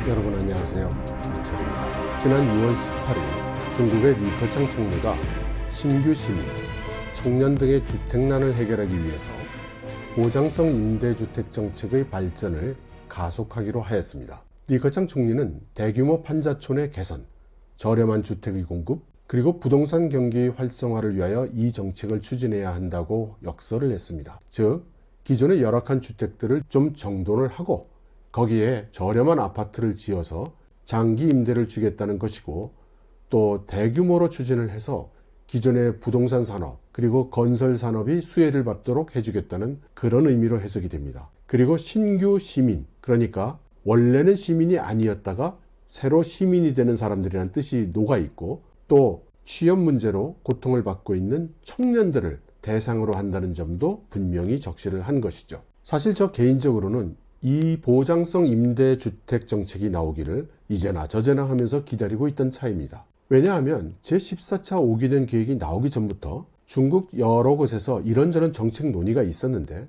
여러분 안녕하세요. 이철입니다. 지난 6월 18일 중국의 리커창 총리가 신규 시민, 청년 등의 주택난을 해결하기 위해서 보장성 임대주택 정책의 발전을 가속하기로 하였습니다. 리커창 총리는 대규모 판자촌의 개선, 저렴한 주택의 공급, 그리고 부동산 경기 활성화를 위하여 이 정책을 추진해야 한다고 역설을 했습니다. 즉, 기존의 열악한 주택들을 좀 정돈을 하고 거기에 저렴한 아파트를 지어서 장기 임대를 주겠다는 것이고, 또 대규모로 추진을 해서 기존의 부동산 산업 그리고 건설 산업이 수혜를 받도록 해주겠다는 그런 의미로 해석이 됩니다. 그리고 신규 시민, 그러니까 원래는 시민이 아니었다가 새로 시민이 되는 사람들이라는 뜻이 녹아 있고, 또 취업 문제로 고통을 받고 있는 청년들을 대상으로 한다는 점도 분명히 적시를 한 것이죠. 사실 저 개인적으로는 이 보장성 임대주택 정책이 나오기를 이제나 저제나 하면서 기다리고 있던 차입니다. 왜냐하면 제14차 5기년 계획이 나오기 전부터 중국 여러 곳에서 이런저런 정책 논의가 있었는데,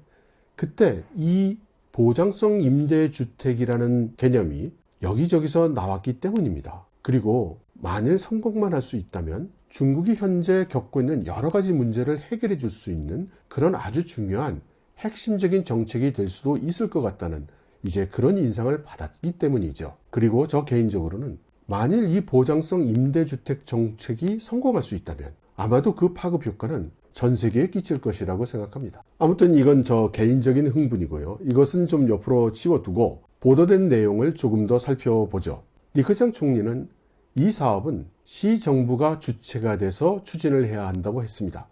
그때 이 보장성 임대주택이라는 개념이 여기저기서 나왔기 때문입니다. 그리고 만일 성공만 할 수 있다면 중국이 현재 겪고 있는 여러 가지 문제를 해결해 줄 수 있는 그런 아주 중요한 핵심적인 정책이 될 수도 있을 것 같다는 이제 그런 인상을 받았기 때문이죠. 그리고 저 개인적으로는 만일 이 보장성 임대주택 정책이 성공할 수 있다면 아마도 그 파급 효과는 전 세계에 끼칠 것이라고 생각합니다. 아무튼 이건 저 개인적인 흥분이고요. 이것은 좀 옆으로 치워두고 보도된 내용을 조금 더 살펴보죠. 리커창 총리는 이 사업은 시정부가 주체가 돼서 추진을 해야 한다고 했습니다.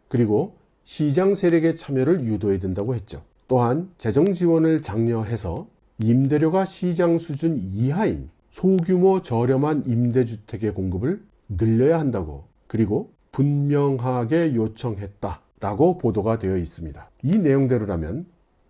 그리고 시장 세력의 참여를 유도해야 된다고 했죠. 또한 재정 지원을 장려해서 임대료가 시장 수준 이하인 소규모 저렴한 임대주택의 공급을 늘려야 한다고, 그리고 분명하게 요청했다라고 보도가 되어 있습니다. 이 내용대로라면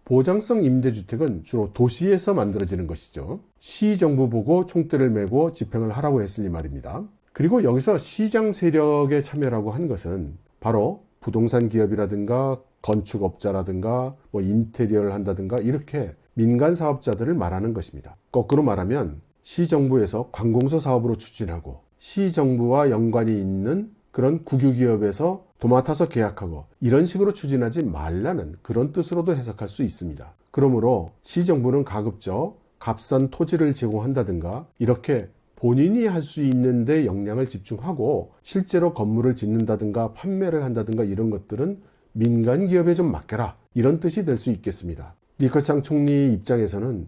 보장성 임대주택은 주로 도시에서 만들어지는 것이죠. 시정부 보고 총대를 메고 집행을 하라고 했으니 말입니다. 그리고 여기서 시장 세력의 참여라고 한 것은 바로 부동산 기업이라든가 건축업자라든가 인테리어를 한다든가 이렇게 민간 사업자들을 말하는 것입니다. 거꾸로 말하면 시정부에서 관공서 사업으로 추진하고 시정부와 연관이 있는 그런 국유기업에서 도맡아서 계약하고 이런 식으로 추진하지 말라는 그런 뜻으로도 해석할 수 있습니다. 그러므로 시정부는 가급적 값싼 토지를 제공한다든가 이렇게 본인이 할 수 있는 데 역량을 집중하고 실제로 건물을 짓는다든가 판매를 한다든가 이런 것들은 민간 기업에 좀 맡겨라, 이런 뜻이 될 수 있겠습니다. 리커창 총리 입장에서는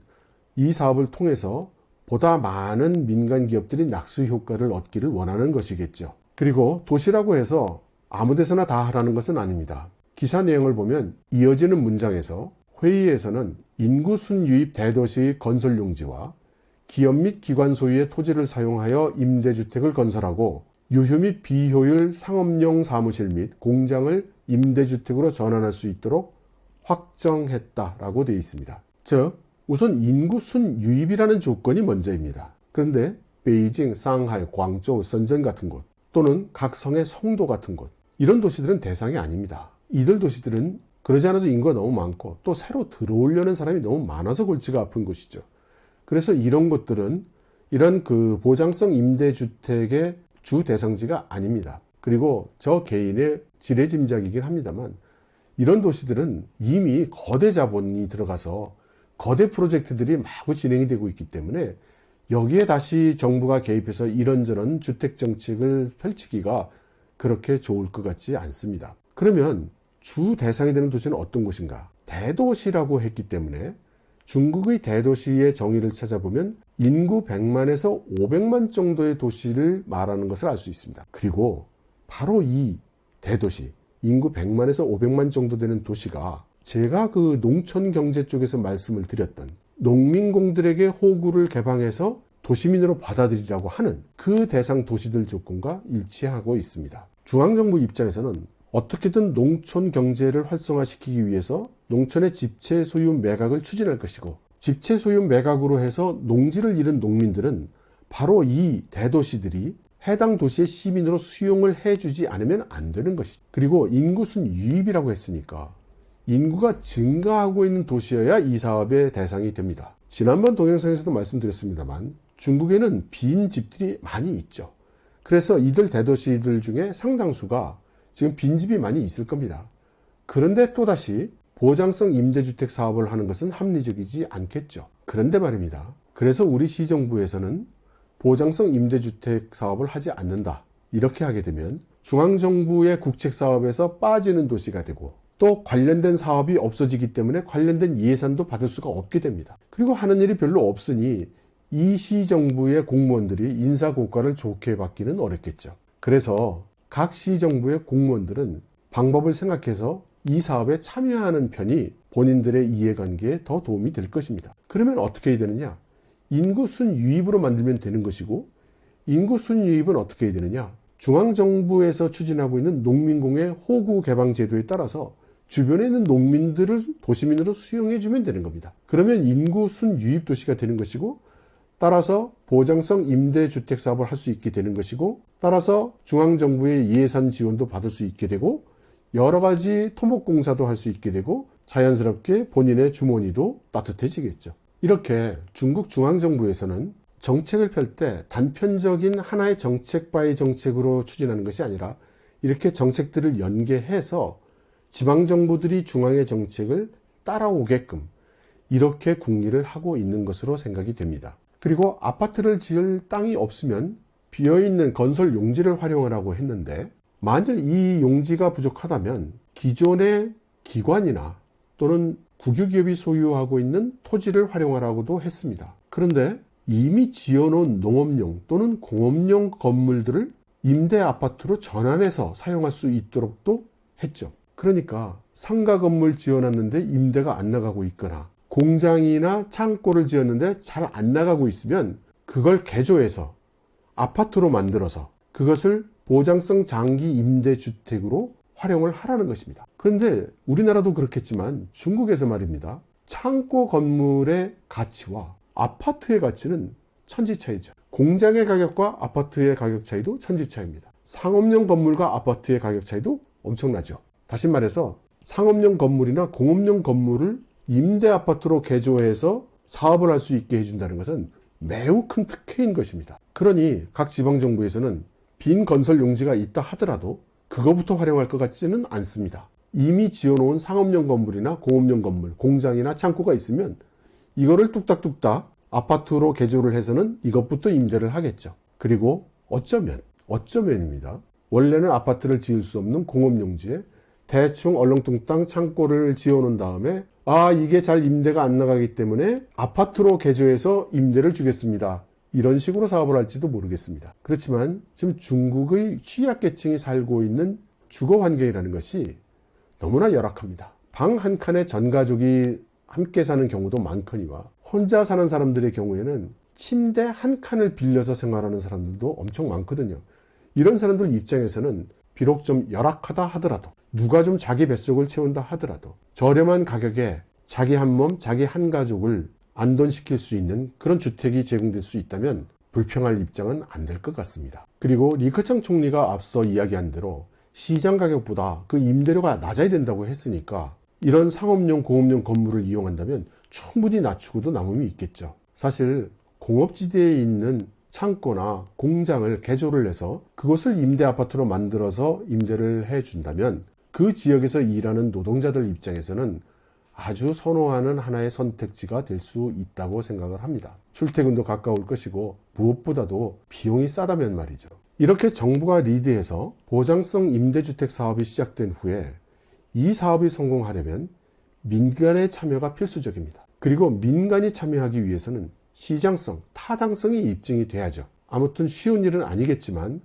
이 사업을 통해서 보다 많은 민간 기업들이 낙수 효과를 얻기를 원하는 것이겠죠. 그리고 도시라고 해서 아무 데서나 다 하라는 것은 아닙니다. 기사 내용을 보면 이어지는 문장에서 회의에서는 인구 순유입 대도시의 건설 용지와 기업 및 기관 소유의 토지를 사용하여 임대주택을 건설하고 유휴 및 비효율 상업용 사무실 및 공장을 임대주택으로 전환할 수 있도록 확정했다라고 되어 있습니다. 즉, 우선 인구 순유입이라는 조건이 먼저입니다. 그런데 베이징, 상하이, 광저우, 선전 같은 곳, 또는 각 성의 성도 같은 곳, 이런 도시들은 대상이 아닙니다. 이들 도시들은 그러지 않아도 인구가 너무 많고 또 새로 들어오려는 사람이 너무 많아서 골치가 아픈 곳이죠. 그래서 이런 곳들은 이런 그 보장성 임대주택의 주 대상지가 아닙니다. 그리고 저 개인의 지레짐작이긴 합니다만 이런 도시들은 이미 거대 자본이 들어가서 거대 프로젝트들이 마구 진행이 되고 있기 때문에 여기에 다시 정부가 개입해서 이런저런 주택 정책을 펼치기가 그렇게 좋을 것 같지 않습니다. 그러면 주 대상이 되는 도시는 어떤 곳인가? 대도시라고 했기 때문에 중국의 대도시의 정의를 찾아보면 인구 100만에서 500만 정도의 도시를 말하는 것을 알 수 있습니다. 그리고 바로 이 대도시, 인구 100만에서 500만 정도 되는 도시가 제가 그 농촌 경제 쪽에서 말씀을 드렸던 농민공들에게 호구를 개방해서 도시민으로 받아들이라고 하는 그 대상 도시들 조건과 일치하고 있습니다. 중앙정부 입장에서는 어떻게든 농촌 경제를 활성화시키기 위해서 농촌의 집체 소유 매각을 추진할 것이고, 집체 소유 매각으로 해서 농지를 잃은 농민들은 바로 이 대도시들이 해당 도시의 시민으로 수용을 해주지 않으면 안 되는 것이죠. 그리고 인구순 유입이라고 했으니까 인구가 증가하고 있는 도시여야 이 사업의 대상이 됩니다. 지난번 동영상에서도 말씀드렸습니다만 중국에는 빈 집들이 많이 있죠. 그래서 이들 대도시들 중에 상당수가 지금 빈집이 많이 있을 겁니다. 그런데 또다시 보장성 임대주택 사업을 하는 것은 합리적이지 않겠죠. 그런데 말입니다. 그래서 우리 시정부에서는 보장성 임대주택 사업을 하지 않는다. 이렇게 하게 되면 중앙정부의 국책사업에서 빠지는 도시가 되고 또 관련된 사업이 없어지기 때문에 관련된 예산도 받을 수가 없게 됩니다. 그리고 하는 일이 별로 없으니 이 시정부의 공무원들이 인사고과를 좋게 받기는 어렵겠죠. 그래서 각 시정부의 공무원들은 방법을 생각해서 이 사업에 참여하는 편이 본인들의 이해관계에 더 도움이 될 것입니다. 그러면 어떻게 해야 되느냐? 인구 순유입으로 만들면 되는 것이고, 인구 순유입은 어떻게 해야 되느냐? 중앙정부에서 추진하고 있는 농민공예 호구개방제도에 따라서 주변에 있는 농민들을 도시민으로 수용해주면 되는 겁니다. 그러면 인구 순유입 도시가 되는 것이고, 따라서 보장성 임대주택 사업을 할 수 있게 되는 것이고, 따라서 중앙정부의 예산 지원도 받을 수 있게 되고, 여러 가지 토목공사도 할 수 있게 되고, 자연스럽게 본인의 주머니도 따뜻해지겠죠. 이렇게 중국 중앙정부에서는 정책을 펼 때 단편적인 하나의 정책 바이 정책으로 추진하는 것이 아니라 이렇게 정책들을 연계해서 지방정부들이 중앙의 정책을 따라오게끔 이렇게 궁리를 하고 있는 것으로 생각이 됩니다. 그리고 아파트를 지을 땅이 없으면 비어있는 건설 용지를 활용하라고 했는데, 만일 이 용지가 부족하다면 기존의 기관이나 또는 국유기업이 소유하고 있는 토지를 활용하라고도 했습니다. 그런데 이미 지어놓은 농업용 또는 공업용 건물들을 임대 아파트로 전환해서 사용할 수 있도록도 했죠. 그러니까 상가 건물 지어놨는데 임대가 안 나가고 있거나 공장이나 창고를 지었는데 잘 안 나가고 있으면 그걸 개조해서 아파트로 만들어서 그것을 보장성 장기 임대주택으로 활용을 하라는 것입니다. 그런데 우리나라도 그렇겠지만 중국에서 말입니다. 창고 건물의 가치와 아파트의 가치는 천지차이죠. 공장의 가격과 아파트의 가격 차이도 천지차이입니다. 상업용 건물과 아파트의 가격 차이도 엄청나죠. 다시 말해서 상업용 건물이나 공업용 건물을 임대 아파트로 개조해서 사업을 할 수 있게 해준다는 것은 매우 큰 특혜인 것입니다. 그러니 각 지방정부에서는 빈 건설 용지가 있다 하더라도 그거부터 활용할 것 같지는 않습니다. 이미 지어놓은 상업용 건물이나 공업용 건물, 공장이나 창고가 있으면 이거를 뚝딱뚝딱 아파트로 개조를 해서는 이것부터 임대를 하겠죠. 그리고 어쩌면입니다. 원래는 아파트를 지을 수 없는 공업용지에 대충 얼렁뚱땅 창고를 지어놓은 다음에 이게 잘 임대가 안 나가기 때문에 아파트로 개조해서 임대를 주겠습니다. 이런 식으로 사업을 할지도 모르겠습니다. 그렇지만 지금 중국의 취약계층이 살고 있는 주거 환경이라는 것이 너무나 열악합니다. 방 한 칸에 전 가족이 함께 사는 경우도 많거니와 혼자 사는 사람들의 경우에는 침대 한 칸을 빌려서 생활하는 사람들도 엄청 많거든요. 이런 사람들 입장에서는 비록 좀 열악하다 하더라도, 누가 좀 자기 뱃속을 채운다 하더라도 저렴한 가격에 자기 한 몸, 자기 한 가족을 안돈시킬 수 있는 그런 주택이 제공될 수 있다면 불평할 입장은 안 될 것 같습니다. 그리고 리커창 총리가 앞서 이야기한 대로 시장 가격보다 그 임대료가 낮아야 된다고 했으니까 이런 상업용, 공업용 건물을 이용한다면 충분히 낮추고도 남음이 있겠죠. 사실 공업지대에 있는 창고나 공장을 개조를 해서 그것을 임대 아파트로 만들어서 임대를 해준다면 그 지역에서 일하는 노동자들 입장에서는 아주 선호하는 하나의 선택지가 될 수 있다고 생각을 합니다. 출퇴근도 가까울 것이고 무엇보다도 비용이 싸다면 말이죠. 이렇게 정부가 리드해서 보장성 임대주택 사업이 시작된 후에 이 사업이 성공하려면 민간의 참여가 필수적입니다. 그리고 민간이 참여하기 위해서는 시장성, 타당성이 입증이 돼야죠. 아무튼 쉬운 일은 아니겠지만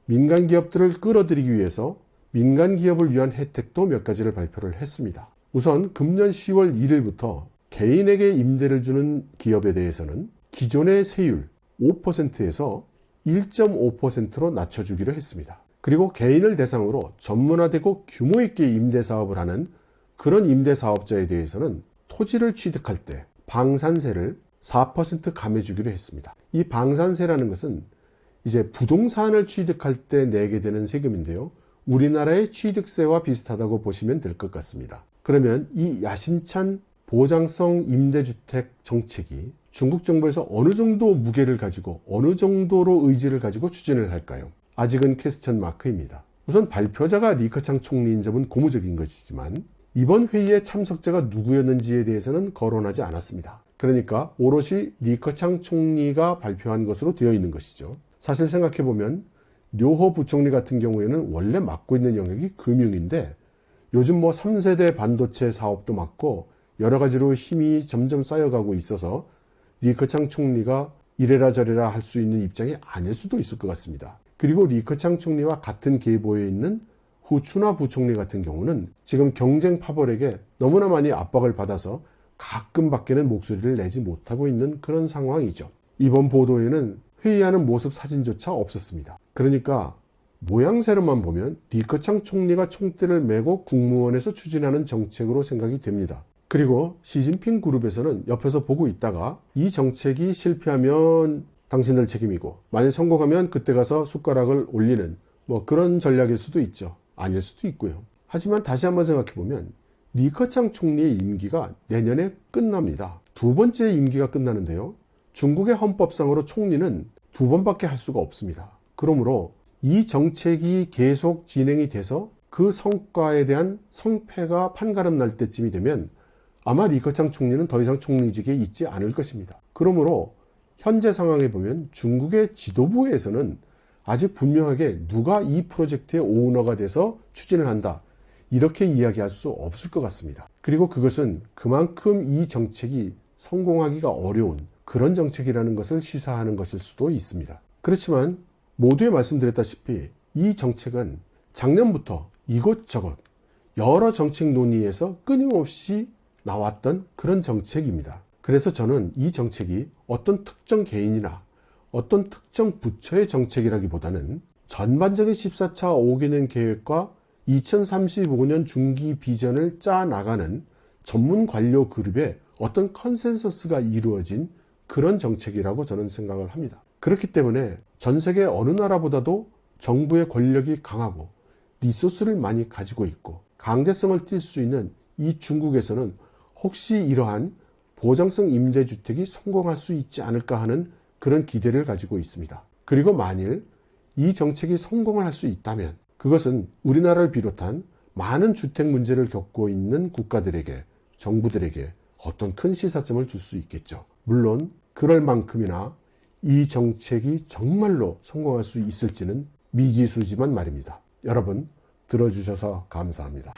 민간 기업들을 끌어들이기 위해서 민간 기업을 위한 혜택도 몇 가지를 발표를 했습니다. 우선 금년 10월 1일부터 개인에게 임대를 주는 기업에 대해서는 기존의 세율 5%에서 1.5%로 낮춰주기로 했습니다. 그리고 개인을 대상으로 전문화되고 규모 있게 임대 사업을 하는 그런 임대 사업자에 대해서는 토지를 취득할 때 방산세를 4% 감해주기로 했습니다. 이 방산세라는 것은 이제 부동산을 취득할 때 내게 되는 세금인데요. 우리나라의 취득세와 비슷하다고 보시면 될 것 같습니다. 그러면 이 야심찬 보장성 임대주택 정책이 중국 정부에서 어느 정도 무게를 가지고 어느 정도로 의지를 가지고 추진을 할까요? 아직은 퀘스천 마크입니다. 우선 발표자가 리커창 총리인 점은 고무적인 것이지만 이번 회의의 참석자가 누구였는지에 대해서는 거론하지 않았습니다. 그러니까 오롯이 리커창 총리가 발표한 것으로 되어 있는 것이죠. 사실 생각해보면 료호 부총리 같은 경우에는 원래 맡고 있는 영역이 금융인데 요즘 3세대 반도체 사업도 맡고 여러 가지로 힘이 점점 쌓여가고 있어서 리커창 총리가 이래라 저래라 할 수 있는 입장이 아닐 수도 있을 것 같습니다. 그리고 리커창 총리와 같은 계보에 있는 후춘화 부총리 같은 경우는 지금 경쟁 파벌에게 너무나 많이 압박을 받아서 가끔밖에는 목소리를 내지 못하고 있는 그런 상황이죠. 이번 보도에는 회의하는 모습 사진조차 없었습니다. 그러니까 모양새로만 보면 리커창 총리가 총대를 메고 국무원에서 추진하는 정책으로 생각이 됩니다. 그리고 시진핑 그룹에서는 옆에서 보고 있다가 이 정책이 실패하면 당신들 책임이고 만약 성공하면 그때 가서 숟가락을 올리는 그런 전략일 수도 있죠. 아닐 수도 있고요. 하지만 다시 한번 생각해보면 리커창 총리의 임기가 내년에 끝납니다. 두 번째 임기가 끝나는데요. 중국의 헌법상으로 총리는 두 번밖에 할 수가 없습니다. 그러므로 이 정책이 계속 진행이 돼서 그 성과에 대한 성패가 판가름 날 때쯤이 되면 아마 리커창 총리는 더 이상 총리직에 있지 않을 것입니다. 그러므로 현재 상황에 보면 중국의 지도부에서는 아직 분명하게 누가 이 프로젝트의 오너가 돼서 추진을 한다 이렇게 이야기할 수 없을 것 같습니다. 그리고 그것은 그만큼 이 정책이 성공하기가 어려운 그런 정책이라는 것을 시사하는 것일 수도 있습니다. 그렇지만 모두에 말씀드렸다시피 이 정책은 작년부터 이곳저곳 여러 정책 논의에서 끊임없이 나왔던 그런 정책입니다. 그래서 저는 이 정책이 어떤 특정 개인이나 어떤 특정 부처의 정책이라기보다는 전반적인 14차 5개년 계획과 2035년 중기 비전을 짜 나가는 전문 관료 그룹의 어떤 컨센서스가 이루어진 그런 정책이라고 저는 생각을 합니다. 그렇기 때문에 전 세계 어느 나라보다도 정부의 권력이 강하고 리소스를 많이 가지고 있고 강제성을 띌 수 있는 이 중국에서는 혹시 이러한 보장성 임대주택이 성공할 수 있지 않을까 하는 그런 기대를 가지고 있습니다. 그리고 만일 이 정책이 성공을 할 수 있다면 그것은 우리나라를 비롯한 많은 주택 문제를 겪고 있는 국가들에게, 정부들에게 어떤 큰 시사점을 줄 수 있겠죠. 물론 그럴 만큼이나 이 정책이 정말로 성공할 수 있을지는 미지수지만 말입니다. 여러분 들어주셔서 감사합니다.